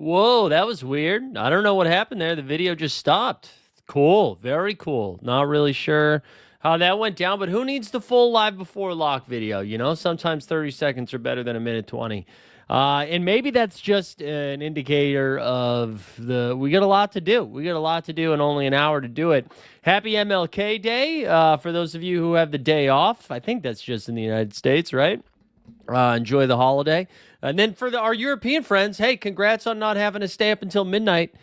Whoa, that was weird. I don't know what happened there. The video just stopped. Cool. Very cool. Not really sure how that went down, but who needs the full live before lock video? Sometimes 30 seconds are better than a minute 20. And maybe that's just an indicator of we got a lot to do. We got a lot to do and only an hour to do it. Happy MLK Day for those of you who have the day off. I think that's just in the United States, right? Enjoy the holiday. And then for our European friends, hey, congrats on not having to stay up until midnight.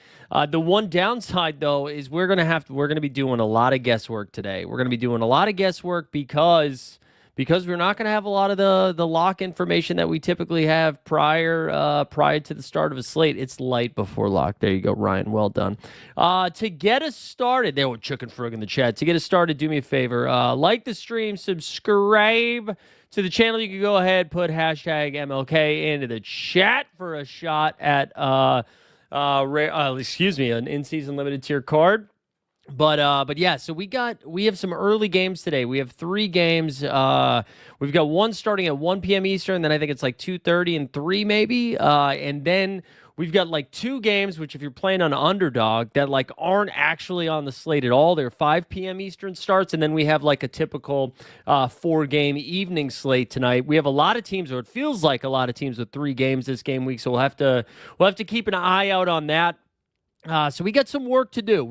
The one downside, though, is we're gonna be doing a lot of guesswork today. We're gonna be doing a lot of guesswork because we're not gonna have a lot of the lock information that we typically have prior to the start of a slate. It's light before lock. There you go, Ryan. Well done. To get us started, there with Chicken Frog in the chat. To get us started, do me a favor, like the stream, subscribe to the channel. You can go ahead, put hashtag MLK into the chat for a shot at an in-season limited tier card. But yeah, so we have some early games today. We have 3 games. We've got one starting at 1 p.m. Eastern, then I think it's like 2:30 and 3 maybe. And then we've got like 2 games, which if you're playing on Underdog, that like aren't actually on the slate at all. They're 5 p.m. Eastern starts, and then we have like a typical 4-game evening slate tonight. We have a lot of teams, or it feels like a lot of teams with 3 games this game week. So we'll have to keep an eye out on that. So we got some work to do.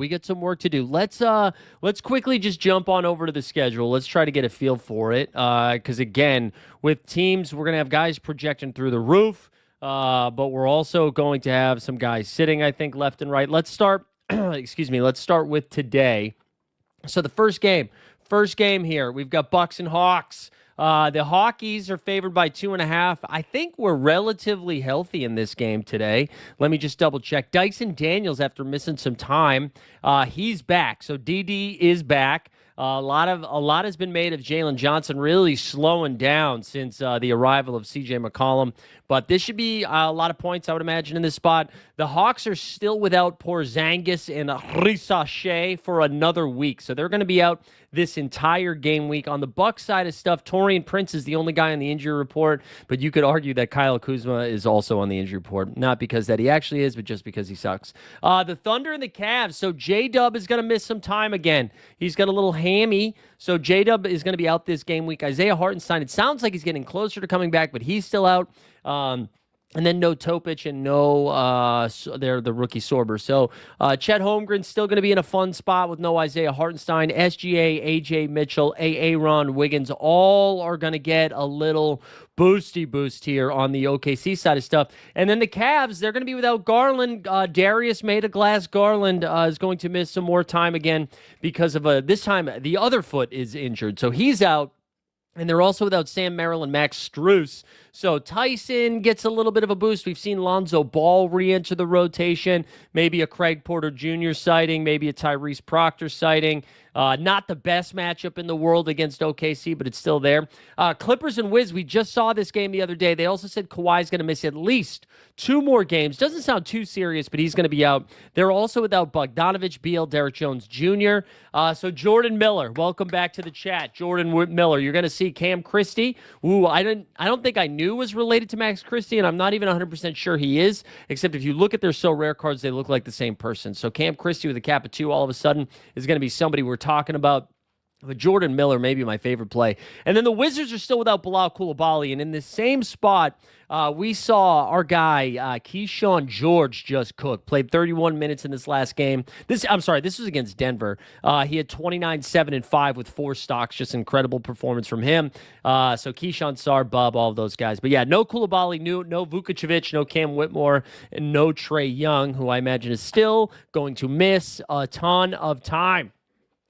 Let's quickly just jump on over to the schedule. Let's try to get a feel for it. Because again, with teams, we're gonna have guys projecting through the roof. But we're also going to have some guys sitting, I think, left and right. Let's start. Excuse me. Let's start with today. So the first game here, we've got Bucks and Hawks. The Hawkies are favored by 2.5. I think we're relatively healthy in this game today. Let me just double check. Dyson Daniels, after missing some time, he's back. So DD is back. A lot has been made of Jalen Johnson really slowing down since the arrival of C.J. McCollum. But this should be a lot of points, I would imagine, in this spot. The Hawks are still without Porzingis and Risache for another week. So they're going to be out this entire game week. On the Bucks side of stuff, Taurean Prince is the only guy on the injury report. But you could argue that Kyle Kuzma is also on the injury report. Not because that he actually is, but just because he sucks. The Thunder and the Cavs. So J-Dub is going to miss some time again. He's got a little hammy. So J-Dub is going to be out this game week. Isaiah Hartenstein, it sounds like he's getting closer to coming back, but he's still out. And then no Topic and no they're the rookie Sorber. So Chet Holmgren's still going to be in a fun spot with no Isaiah Hartenstein. SGA, AJ Mitchell, Ron Wiggins, all are going to get a little boost here on the OKC side of stuff. And then the Cavs, they're going to be without Garland. Darius Made of Glass Garland is going to miss some more time again because of this time the other foot is injured. So he's out. And they're also without Sam Merrill and Max Strus. So Tyson gets a little bit of a boost. We've seen Lonzo Ball re-enter the rotation. Maybe a Craig Porter Jr. sighting. Maybe a Tyrese Proctor sighting. Not the best matchup in the world against OKC, but it's still there. Clippers and Wiz, we just saw this game the other day. They also said Kawhi's going to miss at least 2 more games. Doesn't sound too serious, but he's going to be out. They're also without Bogdanovich, Beal, Derek Jones Jr. So Jordan Miller, welcome back to the chat. Jordan Miller, you're going to see Cam Christie, who I don't think I knew was related to Max Christie, and I'm not even 100% sure he is, except if you look at their So Rare cards, they look like the same person. So Cam Christie with a cap of 2 all of a sudden is going to be somebody we're talking about. But Jordan Miller may be my favorite play. And then the Wizards are still without Bilal Coulibaly. And in this same spot, we saw our guy, Keyshawn George, just cook. Played 31 minutes in this last game. This was against Denver. He had 29, 7, and 5 with 4 stocks. Just incredible performance from him. So Keyshawn, Sar, Bub, all of those guys. But yeah, no Coulibaly, no Vukovic, no Cam Whitmore, and no Trae Young, who I imagine is still going to miss a ton of time.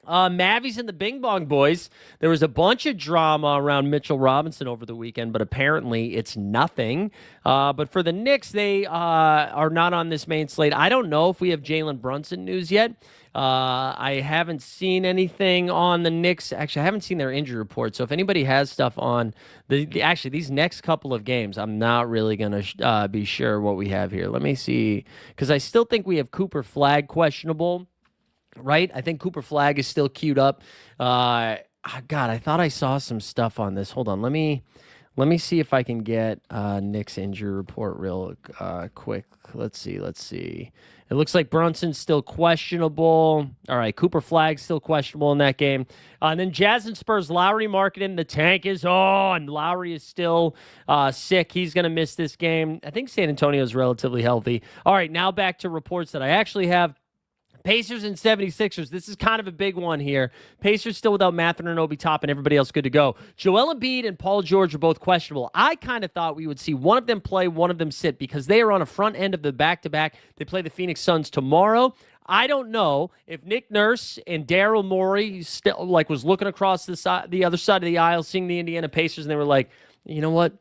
Mavies and the Bing Bong Boys. There was a bunch of drama around Mitchell Robinson over the weekend, but apparently it's nothing. But for the Knicks, they are not on this main slate. I don't know if we have Jalen Brunson news yet. I haven't seen anything on the Knicks. Actually, I haven't seen their injury report. So if anybody has stuff on actually these next couple of games, I'm not really going to be sure what we have here. Let me see, because I still think we have Cooper Flagg questionable. Right? I think Cooper Flagg is still queued up. God, I thought I saw some stuff on this. Hold on. Let me Let me see if I can get Nick's injury report real quick. Let's see. It looks like Brunson's still questionable. All right, Cooper Flagg's still questionable in that game. And then Jazz and Spurs, Lowry marketing. The tank is on. Lowry is still sick. He's going to miss this game. I think San Antonio is relatively healthy. All right, now back to reports that I actually have. Pacers and 76ers. This is kind of a big one here. Pacers still without Mathurin and Obi Toppin, and everybody else good to go. Joel Embiid and Paul George are both questionable. I kind of thought we would see one of them play, one of them sit, because they are on a front end of the back-to-back. They play the Phoenix Suns tomorrow. I don't know if Nick Nurse and Daryl Morey still was looking across the other side of the aisle, seeing the Indiana Pacers, and they were like, you know what?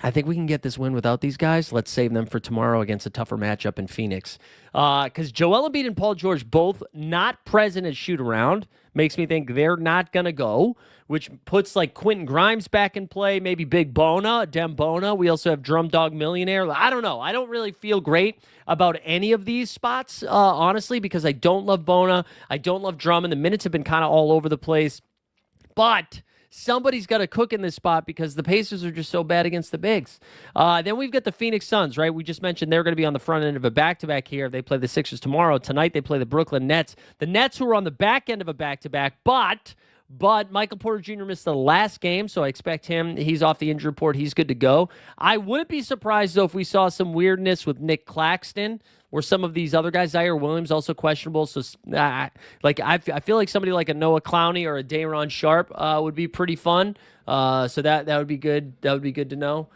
I think we can get this win without these guys. Let's save them for tomorrow against a tougher matchup in Phoenix. Because Joel Embiid and Paul George both not present at shoot-around makes me think they're not going to go, which puts like Quentin Grimes back in play, maybe Big Bona, Dem Bona. We also have Drum Dog Millionaire. I don't know. I don't really feel great about any of these spots, honestly, because I don't love Bona. I don't love Drum, and the minutes have been kind of all over the place. But somebody's got to cook in this spot because the Pacers are just so bad against the bigs. Then we've got the Phoenix Suns, right? We just mentioned they're going to be on the front end of a back-to-back here. They play the Sixers tomorrow. Tonight they play the Brooklyn Nets. The Nets, who are on the back end of a back-to-back, but Michael Porter Jr. missed the last game, so I expect him. He's off the injury report. He's good to go. I wouldn't be surprised, though, if we saw some weirdness with Nick Claxton or some of these other guys. Zaire Williams also questionable. So, I feel like somebody like a Noah Clowney or a Day'Ron Sharp would be pretty fun. So that would be good. That would be good to know.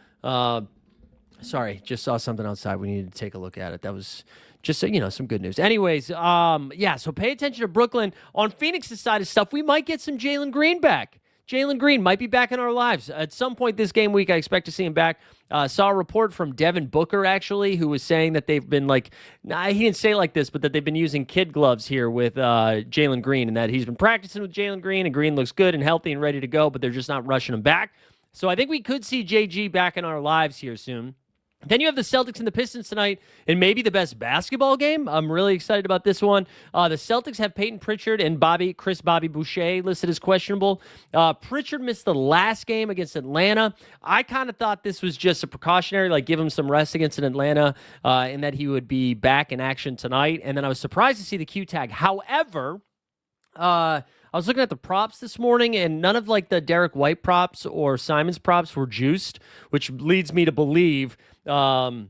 Sorry, just saw something outside. We needed to take a look at it. That was just so, some good news. Anyways, so pay attention to Brooklyn. On Phoenix's side of stuff, we might get some Jalen Green back. Jalen Green might be back in our lives. At some point this game week, I expect to see him back. Saw a report from Devin Booker, actually, who was saying that they've been he didn't say it like this, but that they've been using kid gloves here with Jalen Green, and that he's been practicing with Jalen Green, and Green looks good and healthy and ready to go, but they're just not rushing him back. So I think we could see JG back in our lives here soon. Then you have the Celtics and the Pistons tonight, and maybe the best basketball game. I'm really excited about this one. The Celtics have Peyton Pritchard and Bobby Boucher listed as questionable. Pritchard missed the last game against Atlanta. I kind of thought this was just a precautionary, give him some rest against Atlanta, and that he would be back in action tonight. And then I was surprised to see the Q tag. However, I was looking at the props this morning, and none of the Derek White props or Simon's props were juiced, which leads me to believe that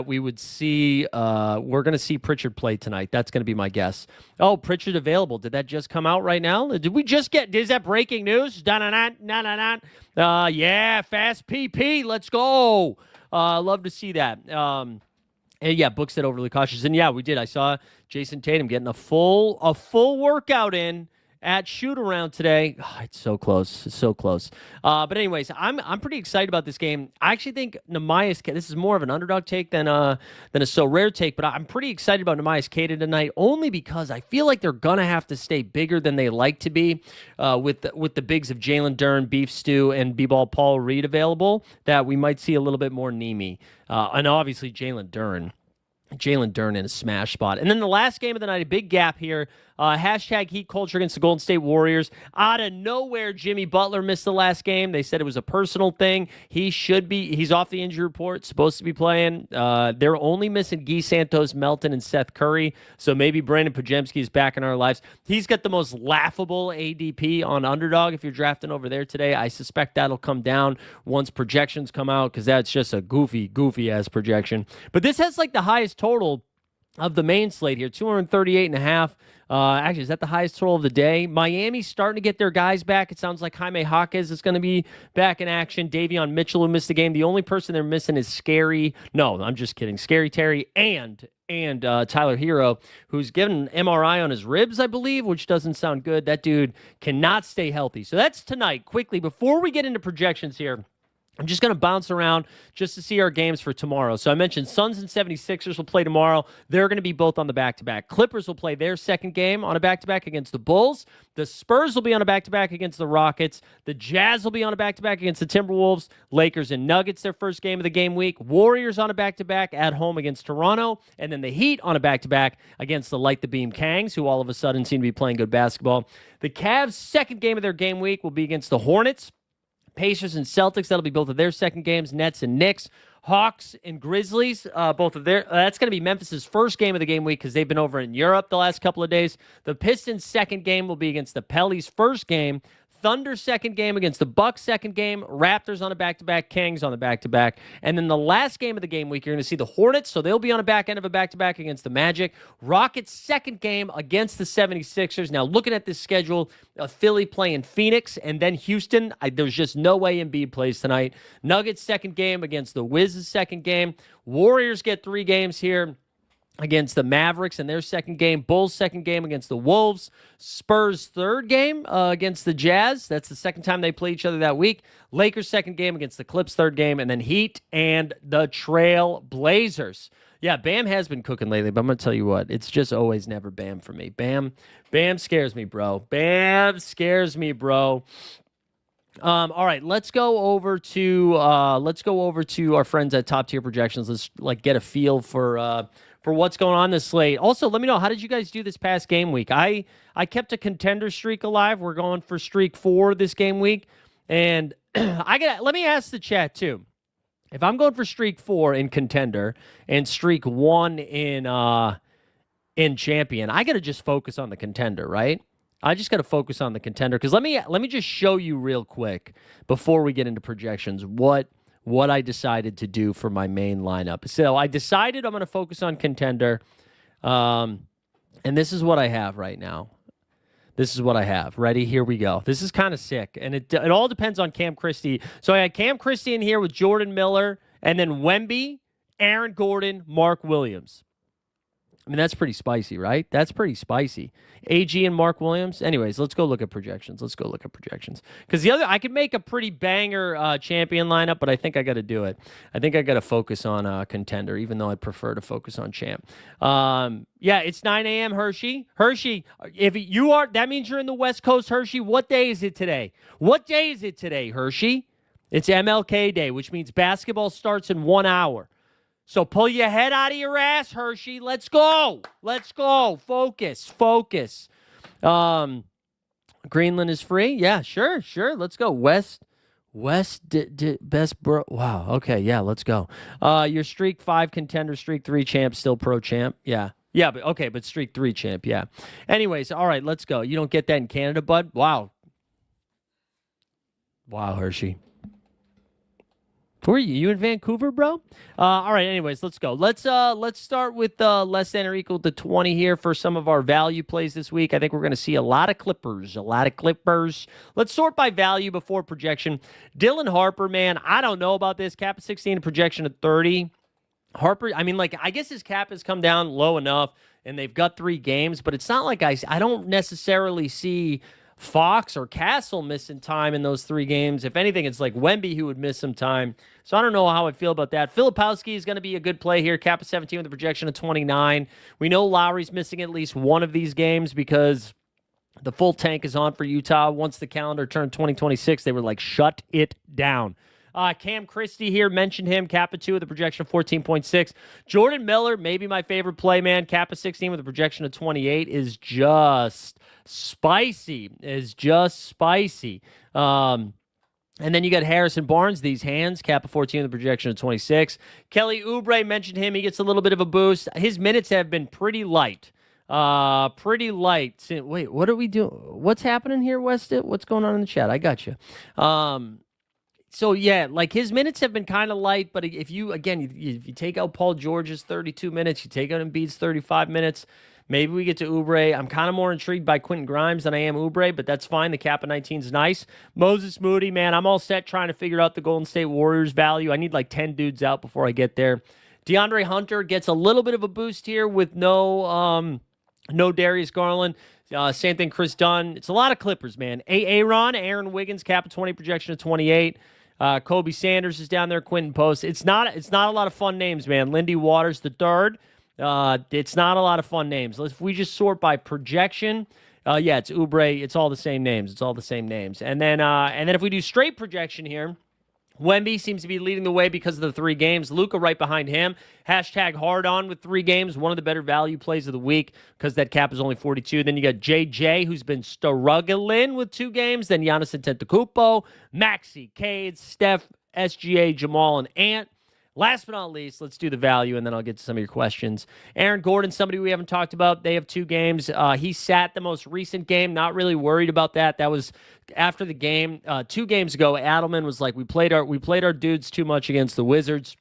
we would see we're going to see Pritchard play tonight. That's going to be my guess. Oh, Pritchard available. Did that just come out right now? Is that breaking news? Yeah, fast PP. Let's go. Love to see that. And yeah, Book said overly cautious. And yeah, we did. I saw Jason Tatum getting a full workout in at shoot-around today. Oh, it's so close. It's so close. But anyways, I'm pretty excited about this game. I actually think Nehemias, this is more of an underdog take than a so rare take, but I'm pretty excited about Nehemias Queta tonight, only because I feel like they're going to have to stay bigger than they like to be with the bigs of Jalen Dern, Beef Stew, and B-Ball Paul Reed available, that we might see a little bit more Nemi. And obviously Jalen Dern in a smash spot. And then the last game of the night, a big gap here. Hashtag Heat Culture against the Golden State Warriors. Out of nowhere, Jimmy Butler missed the last game. They said it was a personal thing. He's off the injury report, supposed to be playing. They're only missing Guy Santos, Melton, and Seth Curry. So maybe Brandon Pajemski is back in our lives. He's got the most laughable ADP on Underdog if you're drafting over there today. I suspect that'll come down once projections come out, because that's just a goofy-ass projection. But this has the highest total of the main slate here, 238.5. Actually, is that the highest total of the day? Miami's starting to get their guys back. It sounds like Jaime Jaquez is going to be back in action. Davion Mitchell, who missed the game. The only person they're missing is Scary Terry and Tyler Hero, who's given an MRI on his ribs, I believe, which doesn't sound good. That dude cannot stay healthy. So that's tonight. Quickly, before we get into projections here, I'm just going to bounce around just to see our games for tomorrow. So I mentioned Suns and 76ers will play tomorrow. They're going to be both on the back-to-back. Clippers will play their second game on a back-to-back against the Bulls. The Spurs will be on a back-to-back against the Rockets. The Jazz will be on a back-to-back against the Timberwolves. Lakers and Nuggets, their first game of the game week. Warriors on a back-to-back at home against Toronto. And then the Heat on a back-to-back against the Light the Beam Kangs, who all of a sudden seem to be playing good basketball. The Cavs' second game of their game week will be against the Hornets. Pacers and Celtics, that'll be both of their second games. Nets and Knicks. Hawks and Grizzlies, both of their. That's going to be Memphis's first game of the game week because they've been over in Europe the last couple of days. The Pistons' second game will be against the Pellies' first game. Thunder second game against the Bucks second game. Raptors on a back-to-back. Kings on the back-to-back. And then the last game of the game week, you're going to see the Hornets, so they'll be on a back end of a back-to-back against the Magic. Rockets second game against the 76ers. Now, looking at this schedule, Philly playing Phoenix and then Houston. There's just no way Embiid plays tonight. Nuggets second game against the Wiz's second game. Warriors get 3 games here against the Mavericks in their second game. Bulls second game against the Wolves. Spurs third game against the Jazz. That's the second time they play each other that week. Lakers second game against the Clips third game. And then Heat and the Trail Blazers. Yeah, Bam has been cooking lately, but I'm going to tell you what. It's just always never Bam for me. Bam scares me, bro. Bam scares me, bro. All right, let's go over to our friends at Top Tier Projections. Let's get a feel for what's going on this slate. Also, let me know, how did you guys do this past game week? I kept a contender streak alive. We're going for streak 4 this game week, and let me ask the chat too. If I'm going for streak 4 in contender and streak 1 in champion, I got to just focus on the contender, right? I just got to focus on the contender because let me just show you real quick before we get into projections what I decided to do for my main lineup. So I decided I'm going to focus on contender, and this is what I have right now. This is what I have. Ready? Here we go. This is kind of sick, and it all depends on Cam Christie. So I had Cam Christie in here with Jordan Miller, and then Wemby, Aaron Gordon, Mark Williams. I mean, that's pretty spicy, right? That's pretty spicy. AG and Mark Williams. Anyways, let's go look at projections. Because I could make a pretty banger champion lineup, but I think I got to do it. I think I got to focus on contender, even though I'd prefer to focus on champ. Yeah, it's 9 a.m., Hershey. Hershey, if you are, that means you're in the West Coast, Hershey. What day is it today? Hershey? It's MLK Day, which means basketball starts in 1 hour. So pull your head out of your ass, Hershey. Let's go. Focus. Greenland is free. Yeah, sure. Let's go. West, best bro. Wow. Okay. Yeah, let's go. Your streak 5 contender, streak 3 champ, still pro champ. Yeah, but streak 3 champ. Yeah. Anyways, all right, let's go. You don't get that in Canada, bud. Wow, Hershey. Who are you? You in Vancouver, bro? All right, anyways, let's go. Let's start with less than or equal to 20 here for some of our value plays this week. I think we're going to see a lot of Clippers. Let's sort by value before projection. Dylan Harper, man, I don't know about this. Cap of 16, projection of 30. Harper, I mean, I guess his cap has come down low enough, and they've got 3 games, but it's not like I don't necessarily see Fox or Castle missing time in those 3 games. If anything, it's like Wemby who would miss some time. So I don't know how I feel about that. Filipowski is going to be a good play here. Cap of 17 with a projection of 29. We know Lowry's missing at least one of these games because the full tank is on for Utah. Once the calendar turned 2026, they were like, shut it down. Cam Christie here, mentioned him. Cap of 2 with a projection of 14.6. Jordan Miller, maybe my favorite play, man. Cap of 16 with a projection of 28 is just spicy. And then you got Harrison Barnes, these hands, cap of 14 with a projection of 26. Kelly Oubre, mentioned him. He gets a little bit of a boost. His minutes have been pretty light. Wait, what are we doing? What's happening here, Weston? What's going on in the chat? I got you. So, yeah, his minutes have been kind of light, but if you take out Paul George's 32 minutes, you take out Embiid's 35 minutes, maybe we get to Oubre. I'm kind of more intrigued by Quentin Grimes than I am Oubre, but that's fine. The cap of 19 is nice. Moses Moody, man, I'm all set trying to figure out the Golden State Warriors value. I need 10 dudes out before I get there. DeAndre Hunter gets a little bit of a boost here with no Darius Garland. Same thing, Chris Dunn. It's a lot of Clippers, man. Aaron Wiggins, cap of 20, projection of 28. Kobe Sanders is down there. Quentin Post. It's not a lot of fun names, man. Lindy Waters the third. It's not a lot of fun names. If we just sort by projection, it's Oubre. It's all the same names. And then if we do straight projection here, Wemby seems to be leading the way because of the 3 games. Luka right behind him. Hashtag hard on with 3 games. One of the better value plays of the week because that cap is only 42. Then you got JJ, who's been struggling with 2 games. Then Giannis Antetokounmpo, Maxey, Cade, Steph, SGA, Jamal, and Ant. Last but not least, let's do the value, and then I'll get to some of your questions. Aaron Gordon, somebody we haven't talked about. They have 2 games. He sat the most recent game. Not really worried about that. That was after the game. 2 games ago, Adelman was like, we played our dudes too much against the Wizards,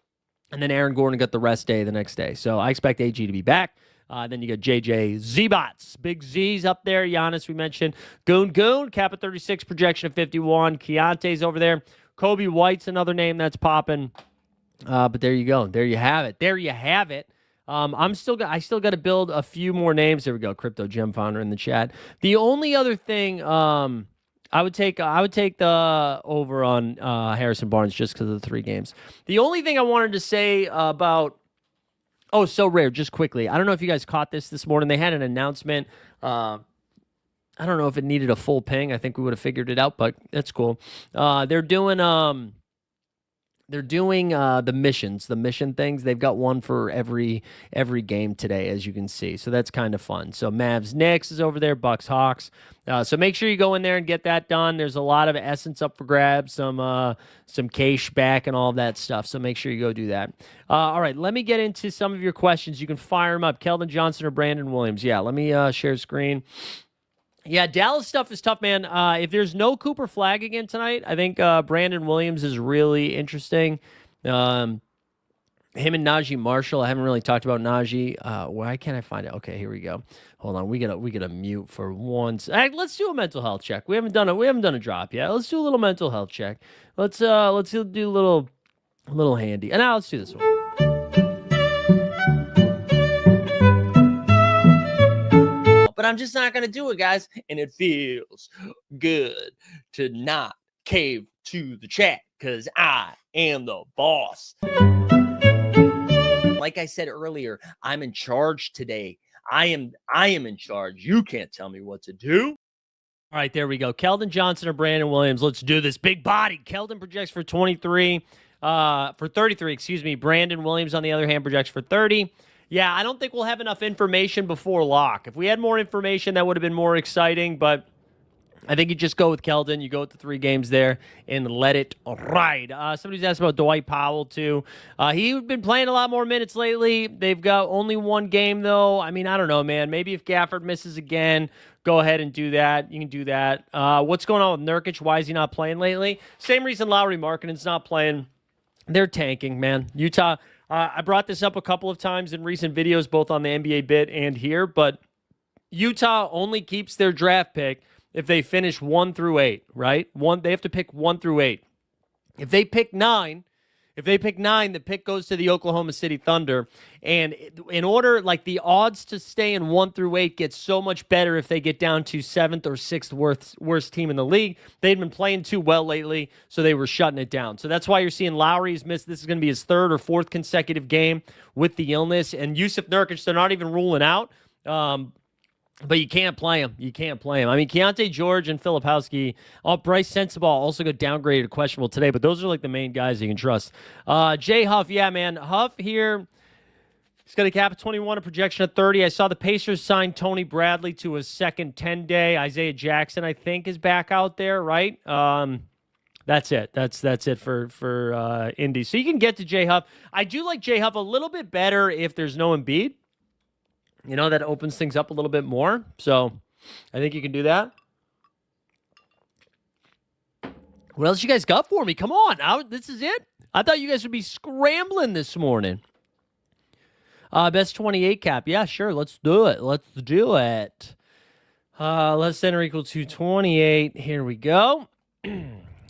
and then Aaron Gordon got the rest day the next day. So I expect AG to be back. Then you got JJ Z-Bots. Big Z's up there. Giannis, we mentioned. Goon, cap at 36, projection of 51. Keontae's over there. Kobe White's another name that's popping. But there you go. There you have it. I still got to build a few more names. There we go. Crypto Gem Founder in the chat. The only other thing, I would take the over on Harrison Barnes just because of the 3 games. The only thing I wanted to say about Sorare, just quickly. I don't know if you guys caught this morning. They had an announcement. I don't know if it needed a full ping. I think we would have figured it out, but that's cool. They're doing the missions, the mission things. They've got one for every game today, as you can see. So that's kind of fun. So Mavs Knicks is over there, Bucks Hawks. So make sure you go in there and get that done. There's a lot of essence up for grabs, some cash back and all of that stuff. So make sure you go do that. All right, let me get into some of your questions. You can fire them up. Keldon Johnson or Brandon Williams. Yeah, let me share screen. Yeah, Dallas stuff is tough, man. If there's no Cooper Flag again tonight, I think Brandon Williams is really interesting. Him and Najee Marshall. I haven't really talked about Najee. Why can't I find it? Okay, here we go. Hold on. We gotta mute for once. Let's do a mental health check. We haven't done a drop yet. Let's do a little mental health check. Let's do a little handy. And now let's do this one. But I'm just not going to do it, guys. And it feels good to not cave to the chat because I am the boss. Like I said earlier, I'm in charge today. I am in charge. You can't tell me what to do. All right, there we go. Keldon Johnson or Brandon Williams. Let's do this. Big body. Keldon projects for 33. For 33, excuse me. Brandon Williams, on the other hand, projects for 30. Yeah, I don't think we'll have enough information before lock. If we had more information, that would have been more exciting, but I think you just go with Keldon. You go with the 3 games there and let it ride. Somebody's asked about Dwight Powell, too. He's been playing a lot more minutes lately. They've got only 1 game, though. I mean, I don't know, man. Maybe if Gafford misses again, go ahead and do that. You can do that. What's going on with Nurkic? Why is he not playing lately? Same reason Lauri Markkanen's not playing. They're tanking, man. Utah... I brought this up a couple of times in recent videos, both on the NBA Bit and here, but Utah only keeps their draft pick if they finish 1 through 8, right? They have to pick 1 through 8. If they pick 9, the pick goes to the Oklahoma City Thunder. And in order, like the odds to stay in 1 through 8 get so much better if they get down to 7th or 6th worst team in the league. They'd been playing too well lately, so they were shutting it down. So that's why you're seeing Lowry's missed. This is going to be his 3rd or 4th consecutive game with the illness. And Yusuf Nurkic, they're not even ruling out. But you can't play him. I mean, Keontae George and Filipowski. Bryce Sensabaugh also got downgraded to questionable today, but those are like the main guys you can trust. Jay Huff, yeah, man. Huff here, he's got a cap of 21, a projection of 30. I saw the Pacers sign Tony Bradley to a second 10-day. Isaiah Jackson, I think, is back out there, right? That's it. That's it for Indy. So you can get to Jay Huff. I do like Jay Huff a little bit better if there's no Embiid. You know, that opens things up a little bit more. So I think you can do that. What else you guys got for me? Come on. This is it? I thought you guys would be scrambling this morning. Best 28 cap. Yeah, sure. Let's do it. Less than or equal to 28. Here we go.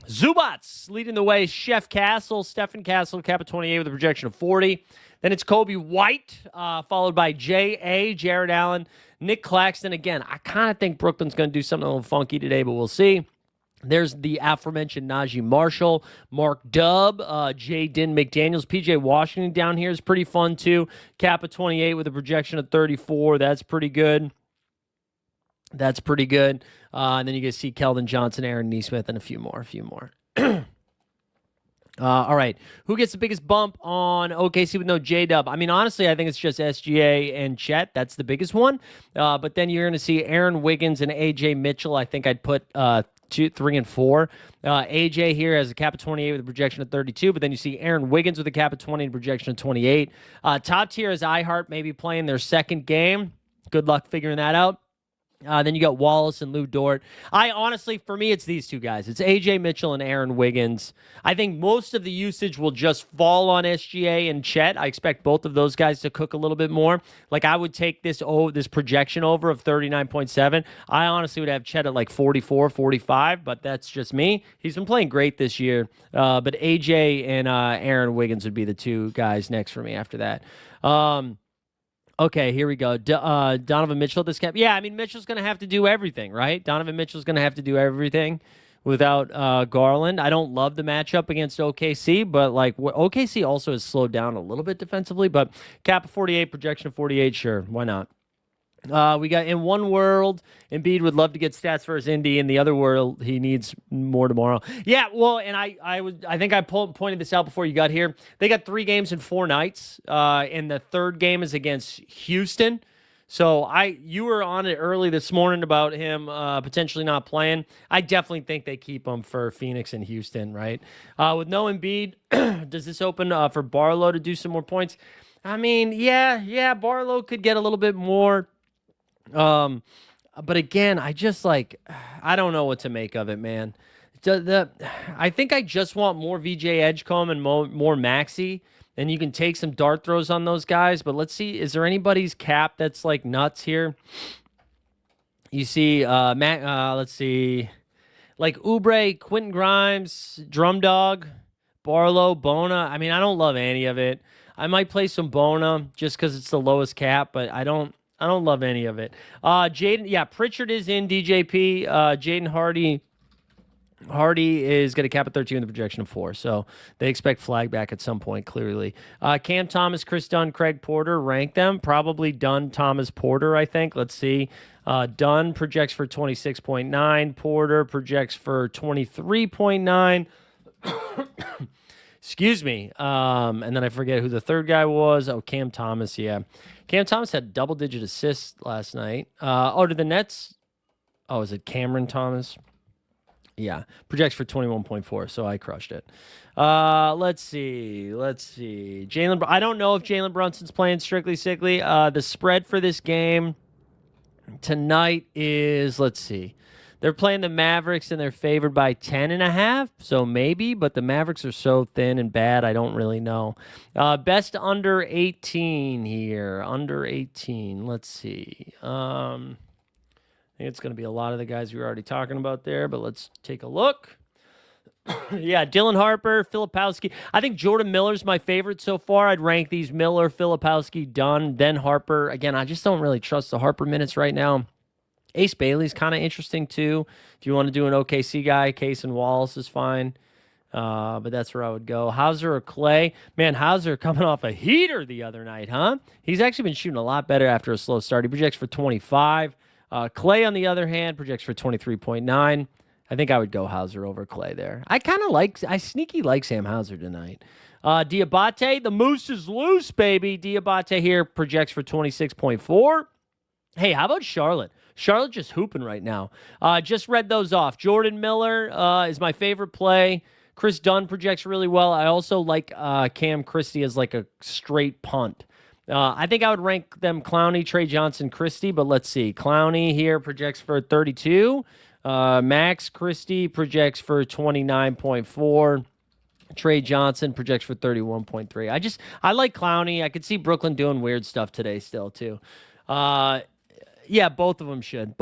Zubats leading the way. Stephen Castle, cap of 28 with a projection of 40. Then it's Kobe White, followed by J.A., Jared Allen, Nick Claxton. Again, I kind of think Brooklyn's going to do something a little funky today, but we'll see. There's the aforementioned Najee Marshall, Mark Dubb, Jaden McDaniels. P.J. Washington down here is pretty fun, too. Cap of 28 with a projection of 34. That's pretty good. And then you guys see Keldon Johnson, Aaron Nesmith, and a few more. All right. Who gets the biggest bump on OKC with no J-Dub? I mean, honestly, I think it's just SGA and Chet. That's the biggest one. But then you're going to see Aaron Wiggins and AJ Mitchell. I think I'd put 2, 3, and 4. AJ here has a cap of 28 with a projection of 32, but then you see Aaron Wiggins with a cap of 20 and a projection of 28. Top tier is iHeart maybe playing their second game. Good luck figuring that out. Then you got Wallace and Lou Dort. Honestly, for me, it's these two guys. It's AJ Mitchell and Aaron Wiggins. I think most of the usage will just fall on SGA and Chet. I expect both of those guys to cook a little bit more. Like, I would take this projection over of 39.7. I honestly would have Chet at like 44, 45, but that's just me. He's been playing great this year. But AJ and Aaron Wiggins would be the two guys next for me after that. Okay, here we go. Donovan Mitchell, this cap. Yeah, I mean, Mitchell's going to have to do everything, right? Donovan Mitchell's going to have to do everything without Garland. I don't love the matchup against OKC, but like OKC also has slowed down a little bit defensively, but cap of 48, projection of 48, sure, why not? We got in one world, Embiid would love to get stats for his Indy. In the other world, he needs more tomorrow. Yeah, well, and I think I pointed this out before you got here. They got 3 games in 4 nights, and the third game is against Houston. So you were on it early this morning about him potentially not playing. I definitely think they keep him for Phoenix and Houston, right? With no Embiid, does this open for Barlow to do some more points? I mean, yeah, Barlow could get a little bit more. But again, I don't know what to make of it, man. I think I just want more VJ Edgecombe and more Maxey, and you can take some dart throws on those guys. But let's see, is there anybody's cap that's like nuts here? You see, let's see, like Oubre, Quentin Grimes, Drum Dog, Barlow, Bona. I mean, I don't love any of it. I might play some Bona just because it's the lowest cap, but I don't love any of it. Pritchard is in DJP. Jaden Hardy is going to cap at 13 with a projection of 4. So they expect flag back at some point, clearly. Cam Thomas, Chris Dunn, Craig Porter, rank them. Probably Dunn, Thomas, Porter, I think. Let's see. Dunn projects for 26.9. Porter projects for 23.9. Excuse me. And then I forget who the third guy was. Oh, Cam Thomas, yeah. Cam Thomas had double-digit assists last night. To the Nets? Oh, is it Cameron Thomas? Yeah, projects for 21.4, so I crushed it. Let's see. I don't know if Jalen Brunson's playing strictly sickly. The spread for this game tonight is, let's see. They're playing the Mavericks, and they're favored by 10.5, so maybe, but the Mavericks are so thin and bad, I don't really know. Best under 18 here. Under 18. Let's see. I think it's going to be a lot of the guys we were already talking about there, but let's take a look. Yeah, Dylan Harper, Filipowski. I think Jordan Miller's my favorite so far. I'd rank these Miller, Filipowski, Dunn, then Harper. Again, I just don't really trust the Harper minutes right now. Ace Bailey's kind of interesting, too. If you want to do an OKC guy, Case and Wallace is fine. But that's where I would go. Hauser or Clay? Man, Hauser coming off a heater the other night, huh? He's actually been shooting a lot better after a slow start. He projects for 25. Clay, on the other hand, projects for 23.9. I think I would go Hauser over Clay there. I sneaky like Sam Hauser tonight. Diabate, the moose is loose, baby. Diabate here projects for 26.4. Hey, how about Charlotte? Charlotte just hooping right now. Just read those off. Jordan Miller is my favorite play. Chris Dunn projects really well. I also like Cam Christie as like a straight punt. I think I would rank them Clowney, Trey Johnson, Christie, but let's see. Clowney here projects for 32. Max Christie projects for 29.4. Trey Johnson projects for 31.3. I like Clowney. I could see Brooklyn doing weird stuff today still, too. Yeah, both of them should.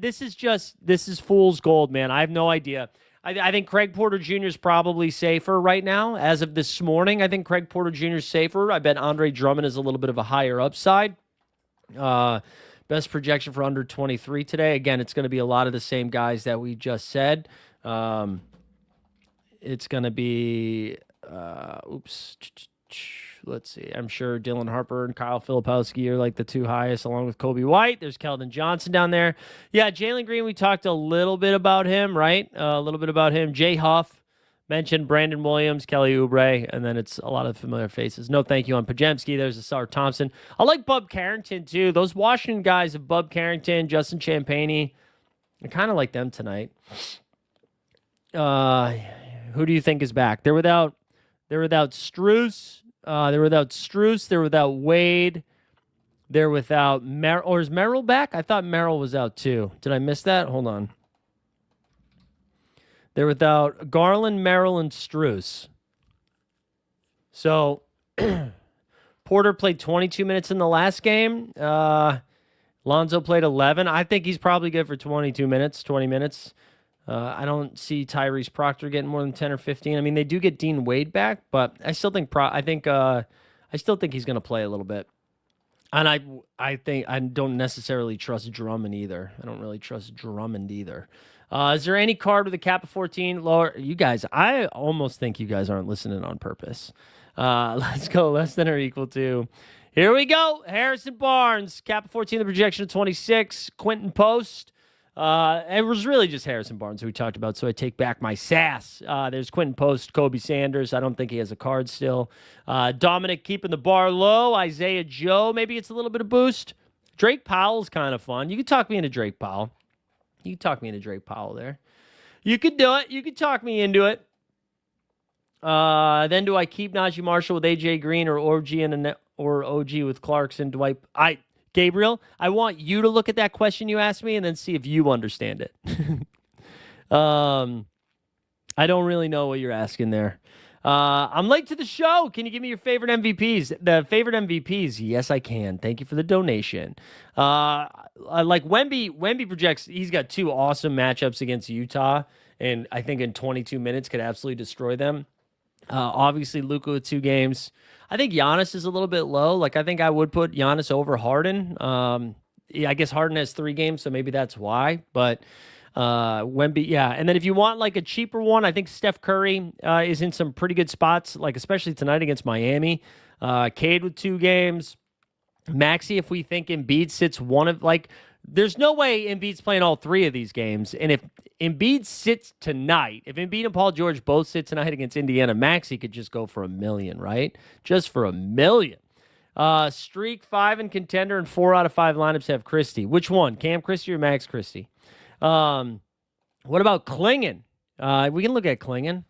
This is fool's gold, man. I have no idea. I think Craig Porter Jr. is probably safer right now. As of this morning, I think Craig Porter Jr. is safer. I bet Andre Drummond is a little bit of a higher upside. Best projection for under 23 today. Again, it's going to be a lot of the same guys that we just said. It's going to be, let's see. I'm sure Dylan Harper and Kyle Filipowski are like the two highest, along with Kobe White. There's Keldon Johnson down there. Yeah, Jalen Green, we talked a little bit about him, right? A little bit about him. Jay Huff, Mentioned Brandon Williams, Kelly Oubre, and then it's a lot of familiar faces. No thank you on Pajemski. There's a Sar Thompson. I like Bub Carrington, too. Those Washington guys of Bub Carrington, Justin Champagnie, I kind of like them tonight. Who do you think is back? They're without Strus. They're without Strus. They're without Wade. They're without Merrill. Or is Merrill back? I thought Merrill was out, too. Did I miss that? Hold on. They're without Garland, Merrill, and Strus. So Porter played 22 minutes in the last game. Lonzo played 11. I think he's probably good for 20 minutes. I don't see Tyrese Proctor getting more than 10 or 15. I mean, they do get Dean Wade back, but I still think he's going to play a little bit. And I think I don't necessarily trust Drummond either. I don't really trust Drummond either. Is there any card with a cap of 14 lower? You guys, I almost think you guys aren't listening on purpose. Let's go less than or equal to. Here we go. Harrison Barnes, cap of 14, the projection of 26. Quentin Post. It was really just Harrison Barnes who we talked about, so I take back my sass. There's Quentin Post, Kobe Sanders. I don't think he has a card still. Dominic keeping the bar low. Isaiah Joe, maybe it's a little bit of boost. Drake Powell's kind of fun. You could talk me into Drake Powell. You could talk me into Drake Powell there. You could do it. You could talk me into it. Then do I keep Najee Marshall with AJ Green or OG with Clarkson? Gabriel, I want you to look at that question you asked me and then see if you understand it. I don't really know what you're asking there. I'm late to the show. Can you give me your favorite MVPs? The favorite MVPs? Yes, I can. Thank you for the donation. Like Wemby projects, he's got 2 awesome matchups against Utah, and I think in 22 minutes could absolutely destroy them. Obviously, Luka with 2 games. I think Giannis is a little bit low. Like, I think I would put Giannis over Harden. I guess Harden has 3 games, so maybe that's why. But Wemby, yeah. And then if you want like a cheaper one, I think Steph Curry is in some pretty good spots, like especially tonight against Miami. Cade with 2 games. Maxey, if we think Embiid sits one of, like, there's no way Embiid's playing all 3 of these games. And if Embiid sits tonight, if Embiid and Paul George both sit tonight against Indiana, Maxey could just go for $1 million, right? Just for $1 million. Streak 5 in contender and 4 out of 5 lineups have Christie. Which one? Cam Christie or Max Christie? What about Klingon? We can look at Klingon.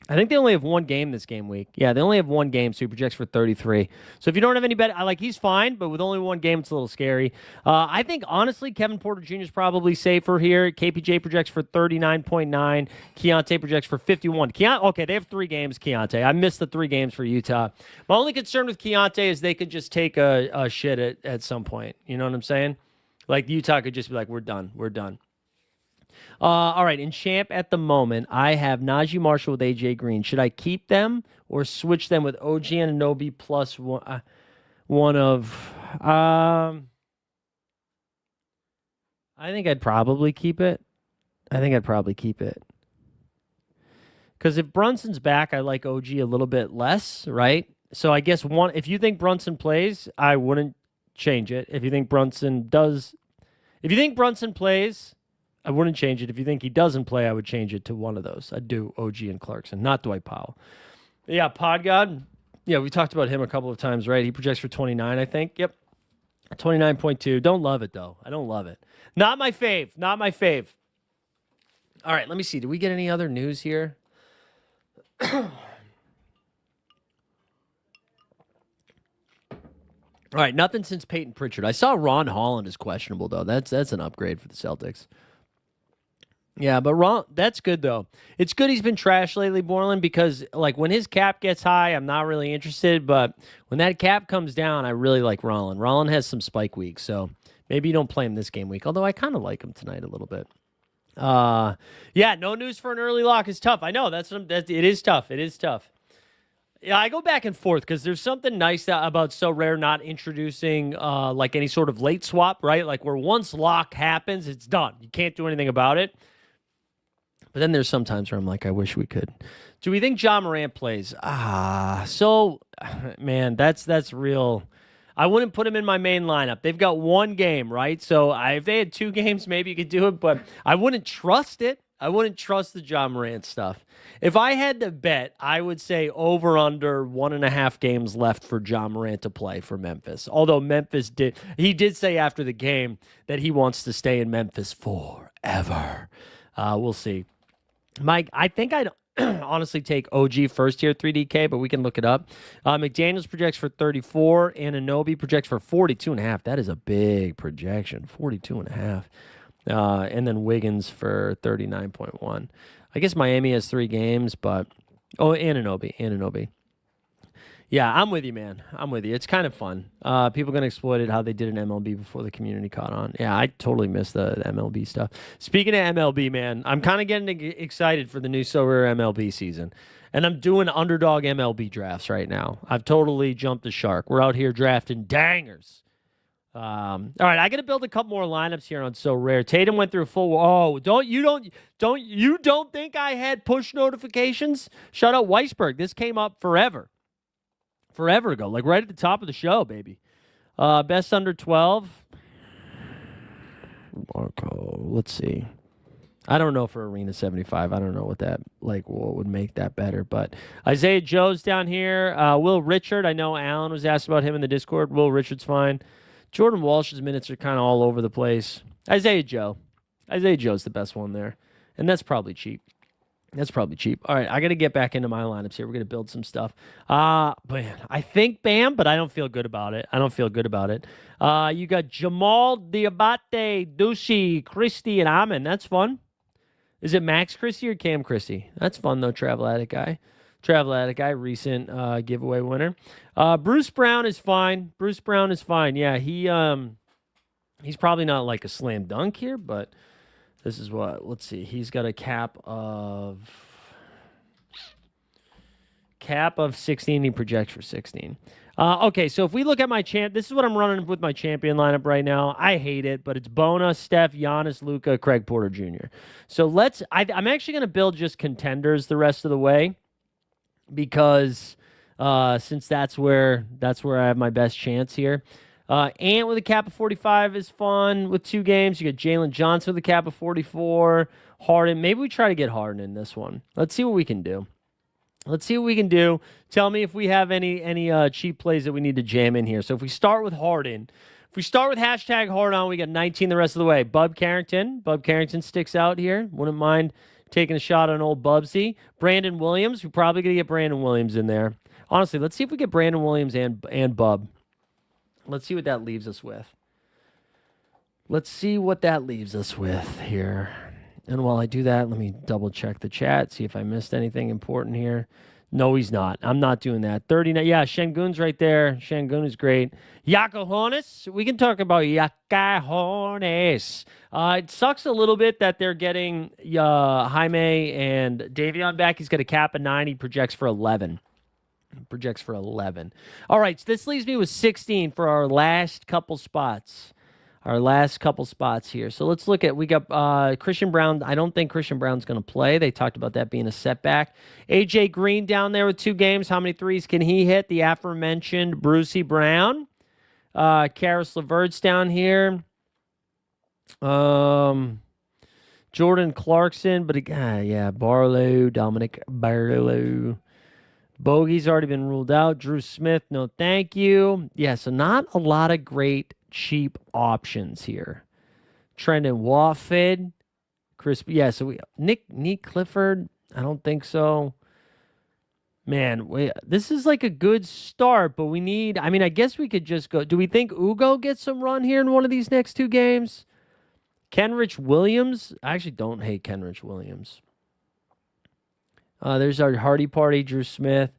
I think they only have 1 game this game week. Yeah, they only have 1 game, so he projects for 33. So if you don't have any bet, he's fine, but with only 1 game, it's a little scary. I think, honestly, Kevin Porter Jr. is probably safer here. KPJ projects for 39.9. Keontae projects for 51. Okay, they have 3 games, Keontae. I missed the 3 games for Utah. My only concern with Keontae is they could just take a shit at some point. You know what I'm saying? Like, Utah could just be like, we're done. All right, in champ at the moment, I have Najee Marshall with AJ Green. Should I keep them or switch them with OG Anunoby plus one of? I think I'd probably keep it. Because if Brunson's back, I like OG a little bit less, right? So I guess if you think Brunson plays, I wouldn't change it. If you think Brunson plays, I wouldn't change it. If you think he doesn't play, I would change it to one of those. I'd do OG and Clarkson, not Dwight Powell. Yeah, Pod God. Yeah, we talked about him a couple of times, right? He projects for 29, I think. Yep. 29.2. Don't love it, though. I don't love it. Not my fave. All right, let me see. Do we get any other news here? All right, nothing since Peyton Pritchard. I saw Ron Holland is questionable, though. That's an upgrade for the Celtics. Yeah, but Ron, that's good, though. It's good he's been trash lately, Borland, because, like, when his cap gets high, I'm not really interested, but when that cap comes down, I really like Rollin. Rollin has some spike weeks, so maybe you don't play him this game week, although I kind of like him tonight a little bit. Yeah, no news for an early lock is tough. I know, it is tough. Yeah, I go back and forth because there's something nice about Sorare not introducing like any sort of late swap, right? Like where once lock happens, it's done. You can't do anything about it. But then there's some times where I'm like, I wish we could. Do we think Ja Morant plays? Man, that's real. I wouldn't put him in my main lineup. They've got 1 game, right? So if they had 2 games, maybe you could do it, but I wouldn't trust it. I wouldn't trust the John Morant stuff. If I had to bet, I would say over under 1.5 games left for John Morant to play for Memphis. Although he did say after the game that he wants to stay in Memphis forever. We'll see. Mike, I think I'd honestly take OG first year 3DK, but we can look it up. McDaniels projects for 34. Anunoby projects for 42.5. That is a big projection, 42.5. And then Wiggins for 39.1. I guess Miami has 3 games, but Anunoby. Yeah, I'm with you, man. I'm with you. It's kind of fun. People going to exploit it how they did in MLB before the community caught on. Yeah, I totally missed the MLB stuff. Speaking of MLB, man, I'm kind of getting excited for the new Sorare MLB season. And I'm doing underdog MLB drafts right now. I've totally jumped the shark. We're out here drafting dangers. All right, I got to build a couple more lineups here on Sorare. Tatum went through full. Oh, don't you think I had push notifications? Shut up, Weisberg. This came up forever ago, like right at the top of the show, baby. Best under 12. Marco, let's see. I don't know for Arena 75. I don't know what would make that better. But Isaiah Joe's down here. Will Richard. I know Alan was asked about him in the Discord. Will Richard's fine. Jordan Walsh's minutes are kind of all over the place. Isaiah Joe's the best one there. And that's probably cheap. All right, I got to get back into my lineups here. We're going to build some stuff. Man, I think Bam, but I don't feel good about it. You got Jamal Diabate, Ducey, Christie, and Amin. That's fun. Is it Max Christie or Cam Christie? That's fun, though, Travel Addict guy, recent giveaway winner. Bruce Brown is fine. Yeah, he's probably not like a slam dunk here, but this is what, let's see. He's got a cap of 16. He projects for 16. Okay, so if we look at my this is what I'm running with my champion lineup right now. I hate it, but it's Bona, Steph, Giannis, Luka, Craig Porter Jr. So I'm actually going to build just contenders the rest of the way because since that's where I have my best chance here. Ant with a cap of 45 is fun with 2 games. You got Jalen Johnson with a cap of 44. Harden. Maybe we try to get Harden in this one. Let's see what we can do. Tell me if we have any cheap plays that we need to jam in here. So if we start with Harden, hashtag Hardon, we got 19 the rest of the way. Bub Carrington sticks out here. Wouldn't mind taking a shot on old Bubsy. Brandon Williams. We're probably going to get Brandon Williams in there. Honestly, let's see if we get Brandon Williams and Bub. Let's see what that leaves us with. Here. And while I do that, let me double check the chat, see if I missed anything important here. No, he's not. I'm not doing that. 39. Yeah, Şengün's right there. Şengün is great. Yacohonis. We can talk about Yacohonis. It sucks a little bit that they're getting Jaime and Davion back. He's got a cap of 9. He projects for 11. All right, so this leaves me with 16 for our last couple spots. Here. So let's look at, we got Christian Brown. I don't think Christian Brown's going to play. They talked about that being a setback. AJ Green down there with 2 games. How many threes can he hit? The aforementioned Brucey Brown. Karis LeVert's down here. Jordan Clarkson, but Dominic Barlow. Bogey's already been ruled out. Drew Smith, no thank you. Yeah, so not a lot of great cheap options here. Trendon Watford, so Nick Clifford, I don't think so. Man, this is like a good start, but I guess we could just go. Do we think Ugo gets some run here in one of these next 2 games? Kenrich Williams, I actually don't hate Kenrich Williams. There's our Hardy Party, Drew Smith.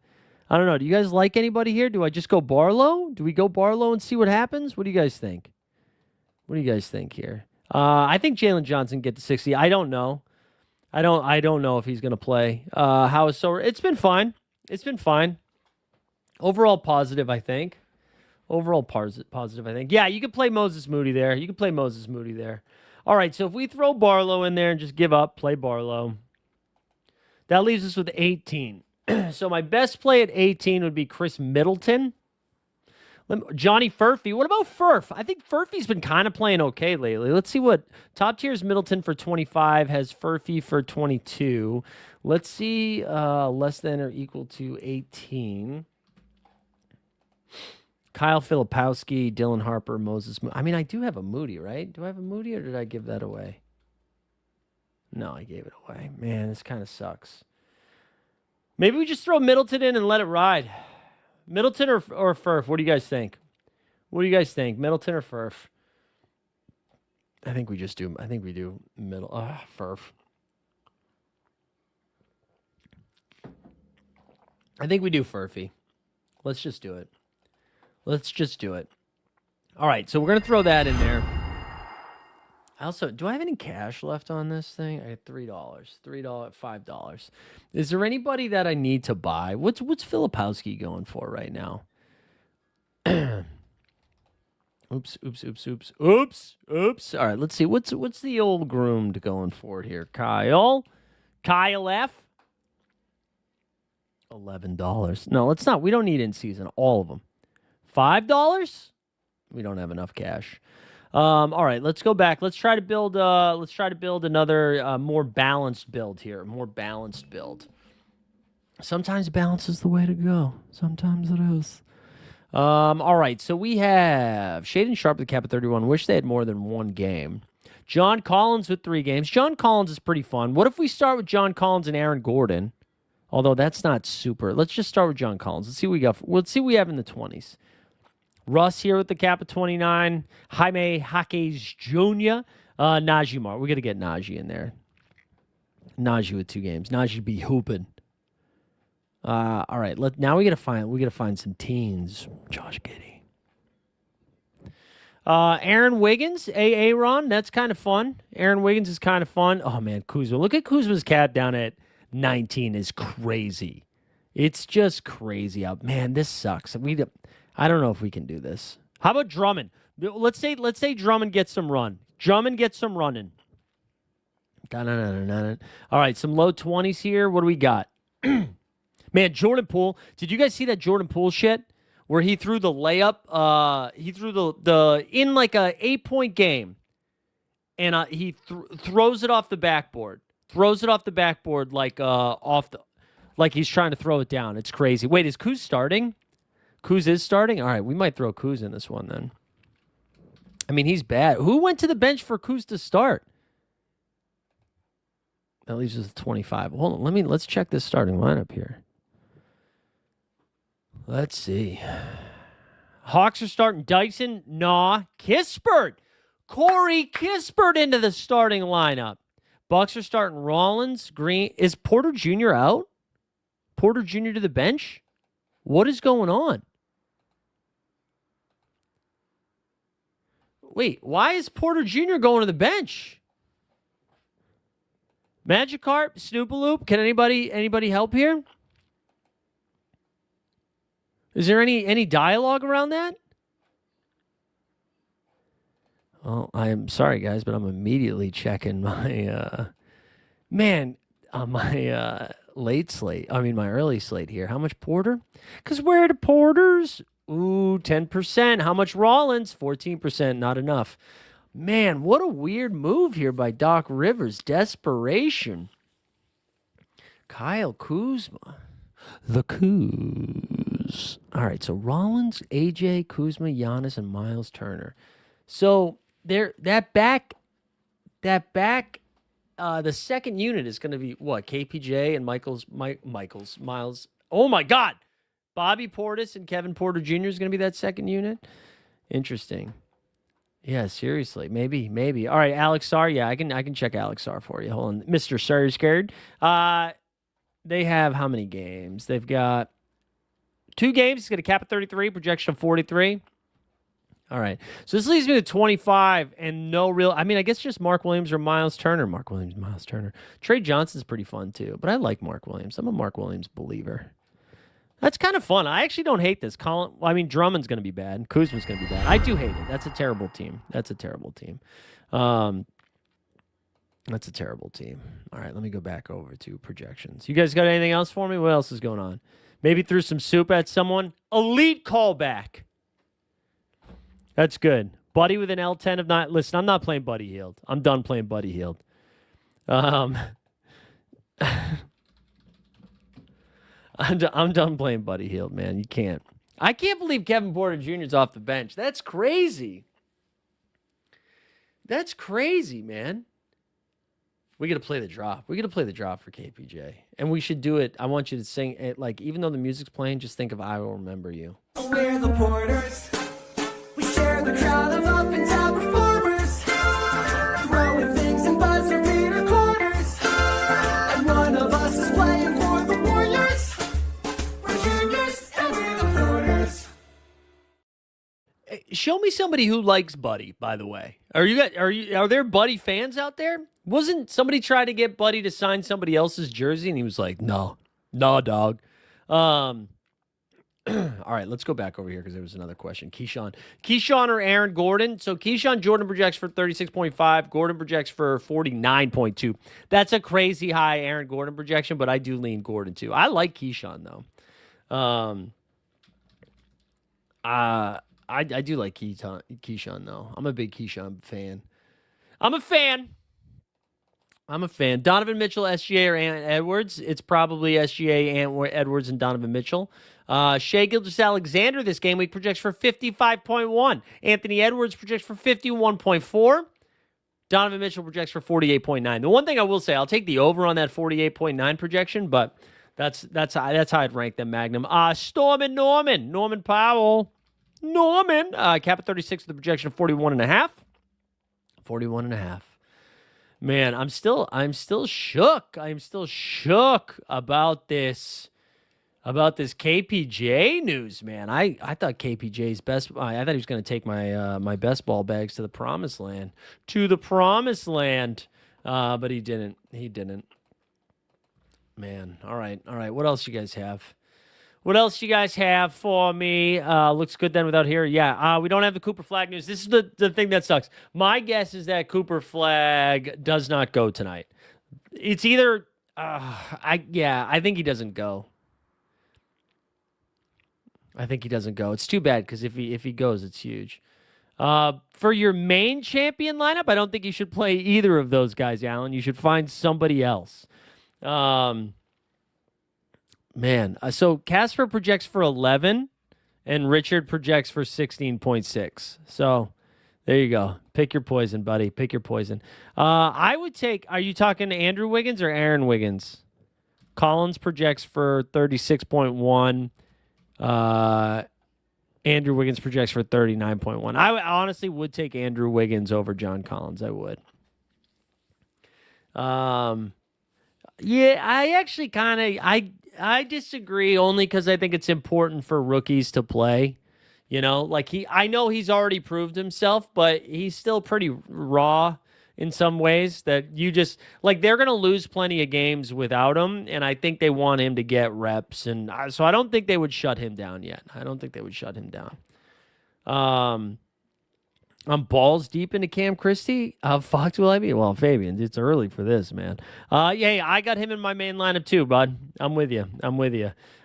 I don't know. Do you guys like anybody here? Do I just go Barlow? Do we go Barlow and see what happens? What do you guys think? Here? I think Jalen Johnson get to 60. I don't know. I don't know if he's going to play. How is Sorare? It's been fine. Overall positive, I think. Yeah, you could play Moses Moody there. All right, so if we throw Barlow in there and just give up, play Barlow. That leaves us with 18. So my best play at 18 would be Chris Middleton. Johnny Furphy. What about Furf? I think Furphy's been kind of playing okay lately. Let's see what top tier is. Middleton for 25, has Furphy for 22. Let's see less than or equal to 18. Kyle Filipowski, Dylan Harper, Moses. I mean, I do have a Moody, right? Do I have a Moody or did I give that away? No, I gave it away. Man, this kind of sucks. Maybe we just throw Middleton in and let it ride. Middleton or Furf? What do you guys think? What do you guys think? Middleton or Furf? I think we do middle. Furf. I think we do Furphy. Let's just do it. All right, so we're going to throw that in there. Do I have any cash left on this thing? I had $3, $5. Is there anybody that I need to buy? What's Filipowski going for right now? Oops. All right, let's see. What's the old groomed going for here? Kyle F. $11. No, let's not. We don't need in season all of them. $5? We don't have enough cash. All right, let's go back. Let's try to build another more balanced build here. More balanced build. Sometimes balance is the way to go. Sometimes it is. All right, so we have Shaden Sharp with the cap at 31. Wish they had more than one game. John Collins with 3 games. John Collins is pretty fun. What if we start with John Collins and Aaron Gordon? Although that's not super. Let's just start with John Collins. Let's see what we got. Let's see what we have in the 20s. Russ here with the cap of 29. Jaime Jaquez Jr. Najee Mark. We're going to get Najee in there. Najee with 2 games. Najee be hooping. All right. Now we got to find some teens. Josh Giddey. Aaron Wiggins, Aaron. That's kind of fun. Aaron Wiggins is kind of fun. Oh man, Kuzma. Look at Kuzma's cap down at 19 is crazy. It's just crazy out. Man, this sucks. I don't know if we can do this. How about Drummond? Let's say Drummond gets some run. Drummond gets some running. All right, some low 20s here. What do we got? Man, Jordan Poole. Did you guys see that Jordan Poole shit where he threw the layup? He threw the in like a 8-point game, and he throws it off the backboard. Throws it off the backboard like like he's trying to throw it down. It's crazy. Wait, is Kuz starting? Kuz is starting? All right, we might throw Kuz in this one then. I mean, he's bad. Who went to the bench for Kuz to start? That leaves us with 25. Hold on, let's check this starting lineup here. Let's see. Hawks are starting Dyson. Nah. Kispert. Corey Kispert into the starting lineup. Bucks are starting Rollins. Green. Is Porter Jr. out? Porter Jr. to the bench? What is going on? Wait, why is Porter Jr. going to the bench? Magikarp, Snoopaloop, can anybody help here? Is there any dialogue around that? Oh, I am sorry, guys, but I'm immediately checking my my late slate. I mean, my early slate here. How much Porter? Because where are the Porters? Ooh, 10%. How much Rollins? 14%. Not enough. Man, what a weird move here by Doc Rivers. Desperation. Kyle Kuzma. The Kuz. All right, so Rollins, AJ, Kuzma, Giannis, and Miles Turner. So that back, the second unit is going to be what? KPJ and Miles. Oh my God, Bobby Portis and Kevin Porter Jr. is going to be that second unit. Interesting. Yeah, seriously, maybe. All right, Alex Sarr. Yeah, I can check Alex Sarr for you. Hold on, Mr. Sarr, you scared? They have how many games? They've got 2 games. He's got a cap of 33, projection of 43. All right. So this leaves me with 25 and no real... I mean, I guess just Mark Williams or Miles Turner. Miles Turner. Trey Johnson's pretty fun, too. But I like Mark Williams. I'm a Mark Williams believer. That's kind of fun. I actually don't hate this. Drummond's going to be bad. Kuzma's going to be bad. I do hate it. That's a terrible team. That's a terrible team. All right, let me go back over to projections. You guys got anything else for me? What else is going on? Maybe threw some soup at someone. Elite callback. That's good. Buddy with an L10 of not. Listen, I'm not playing Buddy Healed. I'm done playing Buddy Healed. I'm done playing Buddy Healed, man. You can't. I can't believe Kevin Porter Jr. is off the bench. That's crazy. That's crazy, man. We got to play the drop. We got to play the drop for KPJ. And we should do it. I want you to sing it, like, even though the music's playing, just think of I Will Remember You. We're the Porters. We share the crowd of up and down performers. Throwing things and buzzer beater corners. And one of us is playing for the Warriors. We're juniors and we're the Porters. Show me somebody who likes Buddy, by the way. Are there Buddy fans out there? Wasn't somebody trying to get Buddy to sign somebody else's jersey and he was like, no, dog. All right, let's go back over here because there was another question. Keyshawn or Aaron Gordon? So Keyshawn Jordan projects for 36.5. Gordon projects for 49.2. That's a crazy high Aaron Gordon projection, but I do lean Gordon too. I like Keyshawn though. I do like Keyshawn though. I'm a big Keyshawn fan. I'm a fan. Donovan Mitchell, SGA, or Ant Edwards? It's probably SGA, Ant Edwards, and Donovan Mitchell. Shai Gilgeous-Alexander this game week projects for 55.1. Anthony Edwards projects for 51.4. Donovan Mitchell projects for 48.9. The one thing I will say, I'll take the over on that 48.9 projection, but that's how I'd rank them, Magnum. Storm and Norman Powell. Cap at 36 with a projection of 41.5. 41.5. Man, I'm still shook. I'm still shook about this KPJ news, man. I thought KPJ's best. I thought he was going to take my best ball bags to the promised land. But he didn't. Man, all right. What else you guys have? What else you guys have for me? Looks good then without here. Yeah, we don't have the Cooper Flag news. This is the thing that sucks. My guess is that Cooper Flag does not go tonight. It's either I think he doesn't go. It's too bad because if he goes, it's huge. For your main champion lineup, I don't think you should play either of those guys, Alan. You should find somebody else. Man, so Casper projects for 11, and Richard projects for 16.6. So there you go. Pick your poison, buddy. Pick your poison. I would take. Are you talking Andrew Wiggins or Aaron Wiggins? Collins projects for 36.1. Andrew Wiggins projects for 39.1. I honestly would take Andrew Wiggins over John Collins. I would. Yeah, I actually kind of I disagree only because I think it's important for rookies to play. You know, like I know he's already proved himself, but he's still pretty raw in some ways that you just like they're going to lose plenty of games without him. And I think they want him to get reps. And so I don't think they would shut him down yet. I'm balls deep into Cam Christie. How fucked will I be? Well, Fabian, it's early for this, man. Yeah, I got him in my main lineup too, bud. I'm with you.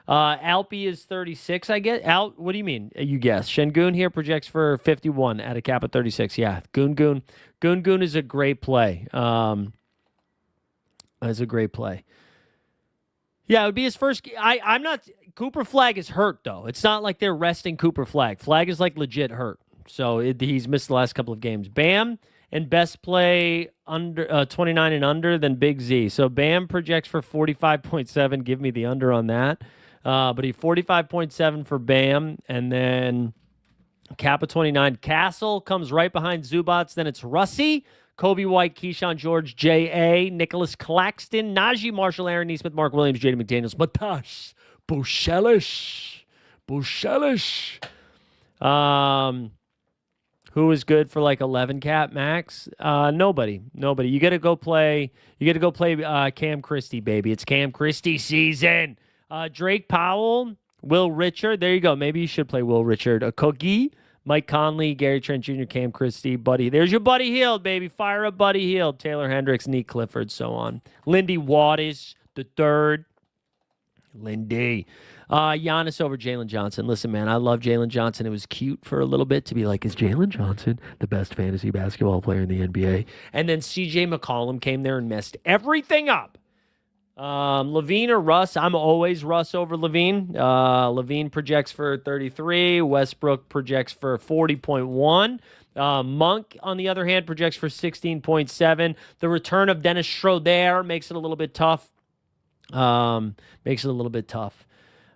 Alpi is 36, I get. What do you mean? You guess. Şengün here projects for 51 at a cap of 36. Yeah, Goon is a great play. It's a great play. Yeah, it would be his first. I'm not. Cooper Flag is hurt, though. It's not like they're resting Cooper Flag. Flag is like legit hurt. So he's missed the last couple of games. Bam and best play under 29 and under, then Big Z. So Bam projects for 45.7. Give me the under on that. But he 45.7 for Bam, and then cap of 29. Castle comes right behind Zubats. Then it's Russie, Kobe White, Keyshawn George, J.A., Nicholas Claxton, Najee Marshall, Aaron Neesmith, Mark Williams, J.D. McDaniels, Matash, Bushelish. Who is good for like 11 cap max? Nobody. You got to go play Cam Christie, baby. It's Cam Christie season. Drake Powell, Will Richard. There you go. Maybe you should play Will Richard. A Cookie, Mike Conley, Gary Trent Jr., Cam Christie, Buddy. There's your Buddy Hield, baby. Fire up Buddy Hield. Taylor Hendricks, Neat Clifford, so on. Lindy Waters the third. Lindy. Giannis over Jalen Johnson. Listen, man, I love Jalen Johnson. It was cute for a little bit to be like, is Jalen Johnson the best fantasy basketball player in the NBA? And then CJ McCollum came there and messed everything up. Levine or Russ? I'm always Russ over Levine. Levine projects for 33. Westbrook projects for 40.1. Monk, on the other hand, projects for 16.7. The return of Dennis Schroeder makes it a little bit tough.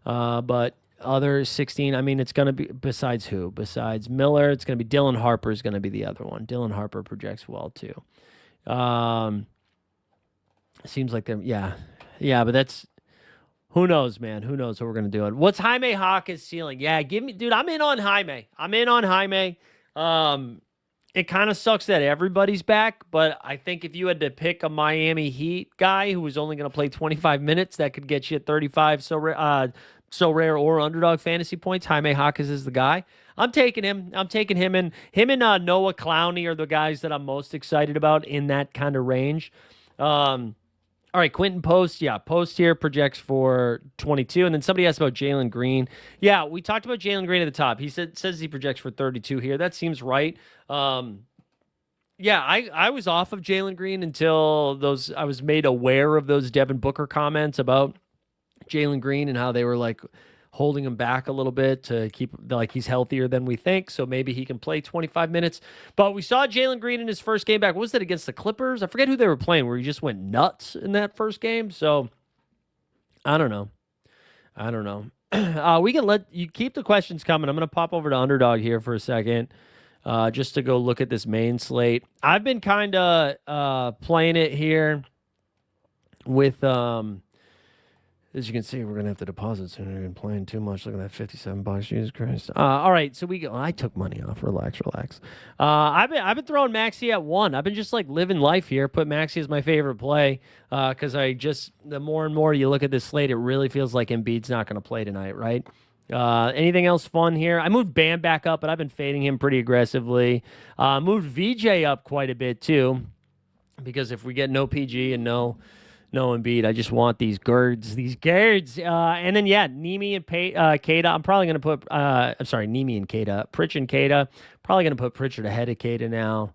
But other 16, I mean, it's going to be, besides who? Besides Miller, it's going to be Dylan Harper is going to be the other one. Dylan Harper projects well, too. Seems like them, yeah. Yeah, but that's, who knows, man? Who knows what we're going to do? What's Jaime Hawkins' ceiling? Yeah, give me, dude, I'm in on Jaime. It kind of sucks that everybody's back, but I think if you had to pick a Miami Heat guy who was only going to play 25 minutes, that could get you 35 so rare or underdog fantasy points. Jaime Hawkins is the guy. I'm taking him. And Noah Clowney are the guys that I'm most excited about in that kind of range. All right, Quentin Post. Yeah, Post here projects for 22. And then somebody asked about Jalen Green. Yeah, we talked about Jalen Green at the top. He says he projects for 32 here. That seems right. Yeah, I was off of Jalen Green until I was made aware of those Devin Booker comments about Jalen Green and how they were like holding him back a little bit to keep, like, he's healthier than we think, so maybe he can play 25 minutes. But we saw Jalen Green in his first game back. What was that, against the Clippers? I forget who they were playing, where he just went nuts in that first game. So I don't know. We can let you keep the questions coming. I'm going to pop over to Underdog here for a second, just to go look at this main slate. I've been kind of playing it here with as you can see, we're going to have to deposit soon. I've been playing too much. Look at that, $57. Jesus Christ. All right, so we go. I took money off. Relax. I've been throwing Maxey at 1. I've been just like living life here. Put Maxey as my favorite play because the more and more you look at this slate, it really feels like Embiid's not going to play tonight, right? Anything else fun here? I moved Bam back up, but I've been fading him pretty aggressively. Moved VJ up quite a bit too, because if we get no PG and no Embiid, I just want these girds. And then, yeah, Nemi and Keita. I'm probably going to put, Nemi and Keita. Pritch and Keita. Probably going to put Pritchard ahead of Keita now.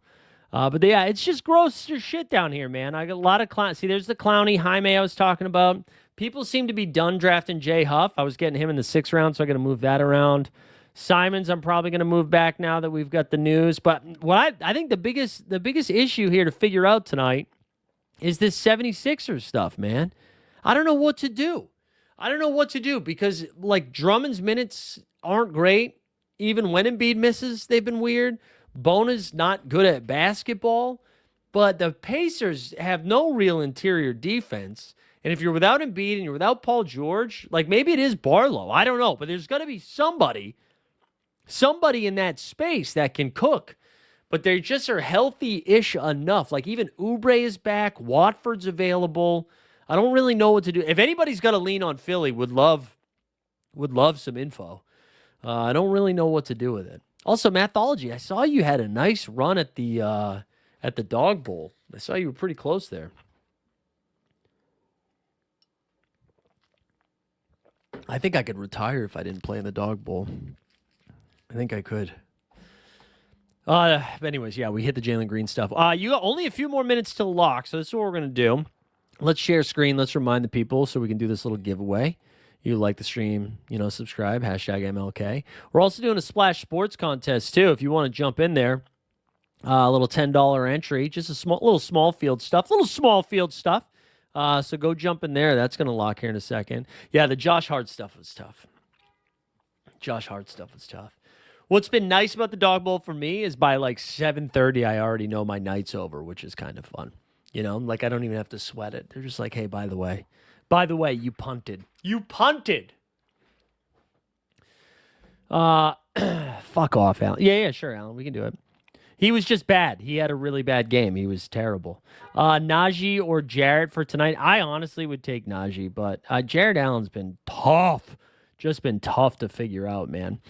But yeah, it's just gross shit down here, man. I got a lot of clown. See, there's the Clowney Jaime I was talking about. People seem to be done drafting Jay Huff. I was getting him in the 6th round, so I got to move that around. Simons, I'm probably going to move back now that we've got the news. But what I think the biggest issue here to figure out tonight is this 76ers stuff, man. I don't know what to do. Because, like, Drummond's minutes aren't great. Even when Embiid misses, they've been weird. Bona's not good at basketball. But the Pacers have no real interior defense. And if you're without Embiid and you're without Paul George, like, maybe it is Barlow. I don't know. But there's got to be somebody in that space that can cook. But they just are healthy-ish enough. Like, even Oubre is back. Watford's available. I don't really know what to do. If anybody's got to lean on Philly, would love some info. I don't really know what to do with it. Also, Mathology, I saw you had a nice run at the Dog Bowl. I saw you were pretty close there. I think I could retire if I didn't play in the Dog Bowl. I think I could. But anyways, yeah, we hit the Jalen Green stuff. You got only a few more minutes to lock, so this is what we're going to do. Let's share screen. Let's remind the people so we can do this little giveaway. You like the stream, subscribe, #MLK. We're also doing a Splash Sports contest, too, if you want to jump in there. A little $10 entry, just a little small field stuff. So go jump in there. That's going to lock here in a second. Yeah, the Josh Hart stuff was tough. What's been nice about the Dog Bowl for me is by like 7:30, I already know my night's over, which is kind of fun. Like I don't even have to sweat it. They're just like, hey, by the way, you punted. Fuck off, Alan. Yeah, sure, Alan. We can do it. He was just bad. He had a really bad game. He was terrible. Najee or Jarrett for tonight? I honestly would take Najee, but Jarrett Allen's been tough. Just been tough to figure out, man.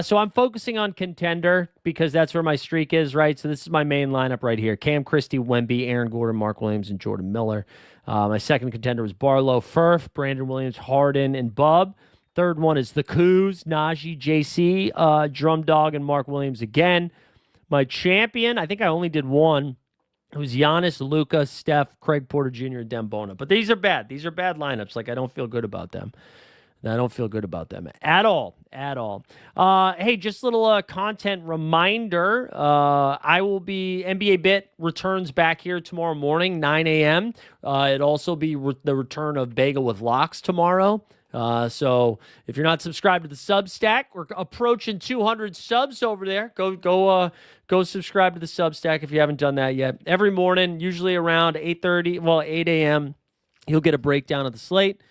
So I'm focusing on contender because that's where my streak is, right? So this is my main lineup right here. Cam Christie, Wemby, Aaron Gordon, Mark Williams, and Jordan Miller. My second contender was Barlow, Furf, Brandon Williams, Harden, and Bub. Third one is the Coos, Najee, JC, Drum Dog, and Mark Williams again. My champion, I think I only did one. It was Giannis, Luka, Steph, Craig Porter Jr., and Dembona. But these are bad. These are bad lineups. Like, I don't feel good about them. I don't feel good about them at all. At all. Hey, just a little content reminder. I will be, NBA Bit returns back here tomorrow morning, 9 a.m. It'll also be the return of Bagel with Locks tomorrow. So if you're not subscribed to the Substack, we're approaching 200 subs over there. Go subscribe to the Substack if you haven't done that yet. Every morning, usually around 8 a.m., you'll get a breakdown of the slate.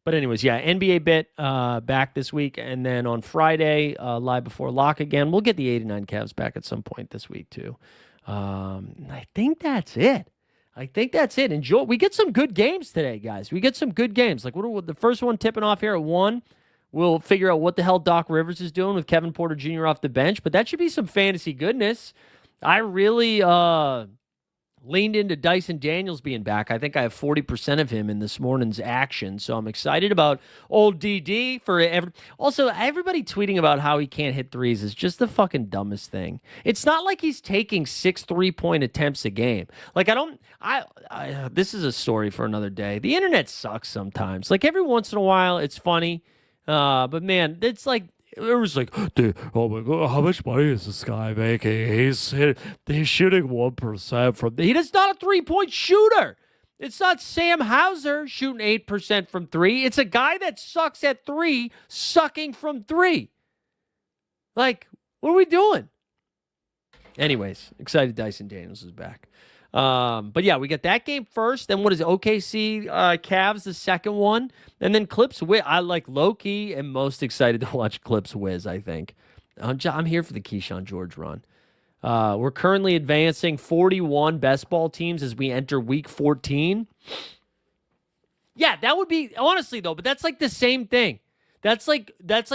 But anyways, yeah, NBA Bit back this week. And then on Friday, live before lock again. We'll get the 89 Cavs back at some point this week, too. I think that's it. Enjoy. We get some good games today, guys. We get some good games. Like, the first one tipping off here at 1. We'll figure out what the hell Doc Rivers is doing with Kevin Porter Jr. off the bench. But that should be some fantasy goodness. I really leaned into Dyson Daniels being back. I think I have 40% of him in this morning's action. So I'm excited about old DD. Also, everybody tweeting about how he can't hit threes is just the fucking dumbest thing. It's not like he's taking 6 3-point attempts a game. Like, this is a story for another day. The internet sucks sometimes. Like, every once in a while, it's funny. But man, it's like, it was like, dude, oh my God, how much money is this guy making? He's shooting 1% from. He's not a 3-point shooter. It's not Sam Hauser shooting 8% from 3. It's a guy that sucks at 3, sucking from 3. Like, what are we doing? Anyways, excited Dyson Daniels is back. But yeah, we got that game first. Then what is it? OKC Cavs, the second one. And then Clips Wiz. I like low-key am most excited to watch Clips Wiz, I think. I'm here for the Keyshawn George run. We're currently advancing 41 best ball teams as we enter week 14. Yeah, that would be, honestly though, but that's like the same thing. That's like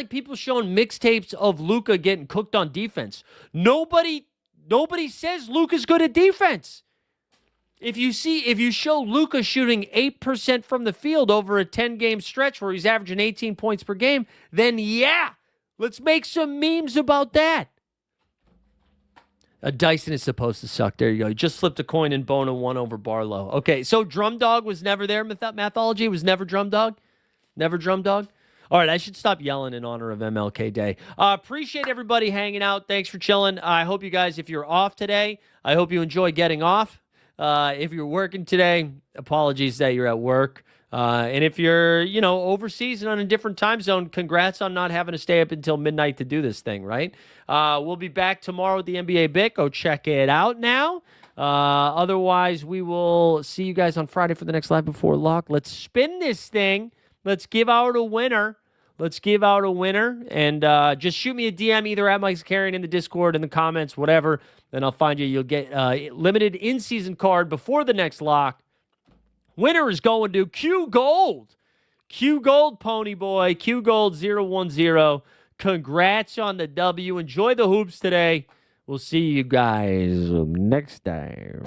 people showing mixtapes of Luka getting cooked on defense. Nobody says Luka's good at defense. If you show Luka shooting 8% from the field over a 10-game stretch where he's averaging 18 points per game, then yeah, let's make some memes about that. Dyson is supposed to suck. There you go. He just flipped a coin and Bona won over Barlow. Okay, so Drum Dog was never there. Mathology was never Drum Dog? Never Drum Dog? All right, I should stop yelling in honor of MLK Day. Appreciate everybody hanging out. Thanks for chilling. I hope you guys, if you're off today, I hope you enjoy getting off. If you're working today, apologies that you're at work. And if you're, overseas and on a different time zone, congrats on not having to stay up until midnight to do this thing, right? We'll be back tomorrow with the NBA Bit. Go check it out now. Otherwise, we will see you guys on Friday for the next Live Before Lock. Let's spin this thing. Let's give out a winner. And just shoot me a DM either at Mike Zakarian in the Discord, in the comments, whatever. Then I'll find you. You'll get a limited in-season card before the next lock. Winner is going to Q Gold. Q Gold, Pony Boy. Q Gold 010. Congrats on the W. Enjoy the hoops today. We'll see you guys next time.